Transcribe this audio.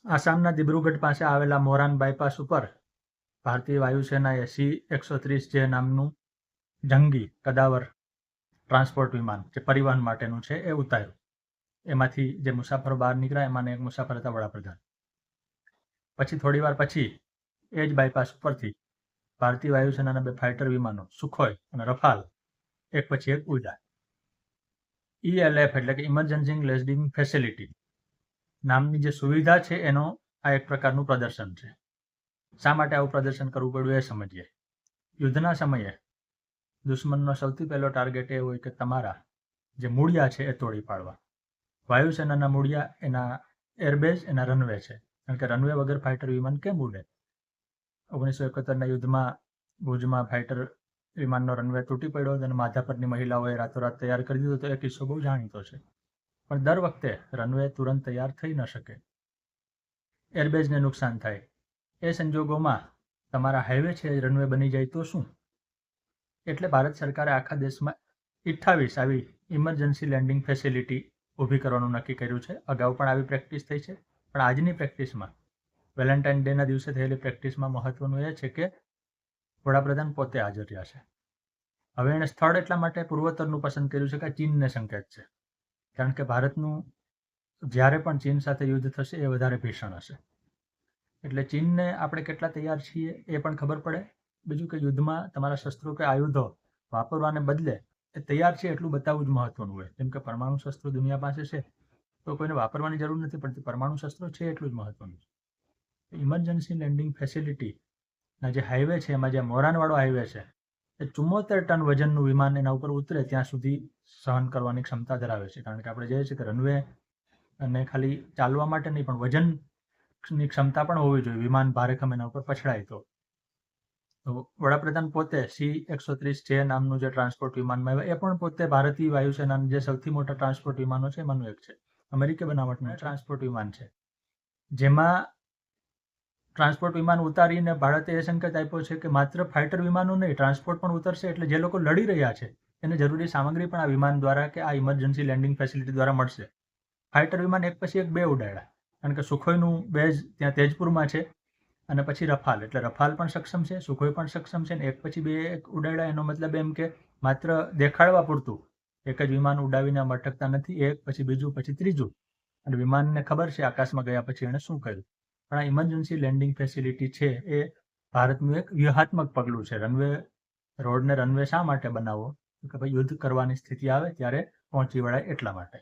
આસામના દિબ્રુગઢ પાસે આવેલા મોરાન બાયપાસ ઉપર ભારતીય વાયુસેનાએ C-130J નામનું જંગી કદાવર ટ્રાન્સપોર્ટ વિમાન જે પરિવહન માટેનું છે એ ઉતાર્યું. એમાંથી જે મુસાફરો બહાર નીકળ્યા એમાંના એક મુસાફર હતા વડાપ્રધાન. પછી થોડી વાર પછી એ જ બાયપાસ ઉપરથી ભારતીય વાયુસેનાના 2 ફાઇટર વિમાનો સુખોઈ અને રફાલ એક પછી એક ઉડ્યા. ELF એટલે કે ઇમરજન્સી લેન્ડિંગ ફેસિલિટી નામની જે સુવિધા છે એનો આ એક પ્રકારનું પ્રદર્શન છે. શા માટે આવું પ્રદર્શન કરવું પડ્યું એ સમજીએ. યુદ્ધના સમયે દુશ્મનનો સૌથી પહેલો ટાર્ગેટ એ હોય કે તમારા જે મૂળિયા છે એ તોડી પાડવા. વાયુસેનાના મૂળિયા એના એરબેઝ, એના રનવે છે. કારણ કે રનવે વગર ફાઇટર વિમાન કેમ ઉડે? 1971ના યુદ્ધમાં ભુજમાં ફાઇટર વિમાનનો રનવે તૂટી પડ્યો અને માધાપરની મહિલાઓએ રાતોરાત તૈયાર કરી દીધો તો એ કિસ્સો બહુ જાણીતો છે. પણ દર વખતે રનવે તુરંત તૈયાર થઈ ન શકે, એરબેઝને નુકસાન થાય. એ સંજોગોમાં તમારા હાઈવે છે રનવે બની જાય તો શું? એટલે ભારત સરકારે આખા દેશમાં 28 આવી ઇમરજન્સી લેન્ડિંગ ફેસિલિટી ઊભી કરવાનું નક્કી કર્યું છે. અગાઉ પણ આવી પ્રેક્ટિસ થઈ છે, પણ આજની પ્રેક્ટિસમાં વેલેન્ટાઇન ડેના દિવસે થયેલી પ્રેક્ટિસમાં મહત્વનું એ છે કે વડાપ્રધાન પોતે હાજર રહ્યા છે. હવે એણે સ્થળ એટલા માટે પૂર્વોત્તરનું પસંદ કર્યું છે કે ચીનને સંકેત છે. કારણ કે ભારતનું જ્યારે પણ ચીન સાથે યુદ્ધ થશે એ વધારે ભીષણ હશે. એટલે ચીનને આપણે કેટલા તૈયાર છીએ એ પણ ખબર પડે. બીજું કે યુદ્ધમાં તમારા શસ્ત્રો કે આયુધો વાપરવાને બદલે એ તૈયાર છે એટલું બતાવવું જ મહત્વનું હોય. જેમ કે પરમાણુ શસ્ત્રો દુનિયા પાસે છે તો કોઈને વાપરવાની જરૂર નથી પડતી, પરમાણુ શસ્ત્રો છે એટલું જ મહત્વનું છે. ઇમરજન્સી લેન્ડિંગ ફેસિલિટીના જે હાઈવે છે એમાં જે મોરાનવાળો હાઈવે છે એ 74 ટન વજનનું વિમાન એના ઉપર ઉતરે ત્યાં સુધી સહન કરવાની ક્ષમતા ધરાવે છે. કારણ કે આપણે જોઈએ છીએ કે રનવે અને ખાલી ચાલવા માટે નહીં પણ વજનની ક્ષમતા પણ હોવી જોઈએ. વિમાન ભારેખમ એના ઉપર પછડાય તો વડાપ્રધાન પોતે C-130J નામનું જે ટ્રાન્સપોર્ટ વિમાનમાં આવ્યા એ પણ પોતે ભારતીય વાયુસેનાના જે સૌથી મોટા ટ્રાન્સપોર્ટ વિમાનો છે એમાંનું એક છે. અમેરિકી બનાવટનું ટ્રાન્સપોર્ટ વિમાન છે, જેમાં ટ્રાન્સપોર્ટ વિમાન ઉતારીને ભારતે એ સંકેત આપ્યો છે કે માત્ર ફાઇટર વિમાનો નહીં, ટ્રાન્સપોર્ટ પણ ઉતરશે. એટલે જે લોકો લડી રહ્યા છે એને જરૂરી સામગ્રી પણ આ વિમાન દ્વારા કે આ ઇમરજન્સી લેન્ડિંગ ફેસિલિટી દ્વારા મળશે. ફાઇટર વિમાન એક પછી એક 2 ઉડાડ્યા. કારણ કે સુખોઈનું બેઝ ત્યાં તેજપુરમાં છે અને પછી રફાલ, એટલે રફાલ પણ સક્ષમ છે, સુખોઈ પણ સક્ષમ છે ને એક પછી 2 ઉડાડ્યા. એનો મતલબ એમ કે માત્ર દેખાડવા પૂરતું એક જ વિમાન ઉડાવીને આમ અટકતા નથી, એક પછી બીજું પછી ત્રીજું. અને વિમાનને ખબર છે આકાશમાં ગયા પછી એણે શું કર્યું. પણ આ ઇમરજન્સી લેન્ડિંગ ફેસિલિટી છે એ ભારતનું એક વ્યૂહાત્મક પગલું છે. રોડને રનવે શા માટે બનાવવો? કે ભાઈ યુદ્ધ કરવાની સ્થિતિ આવે ત્યારે પહોંચી વળાય એટલા માટે.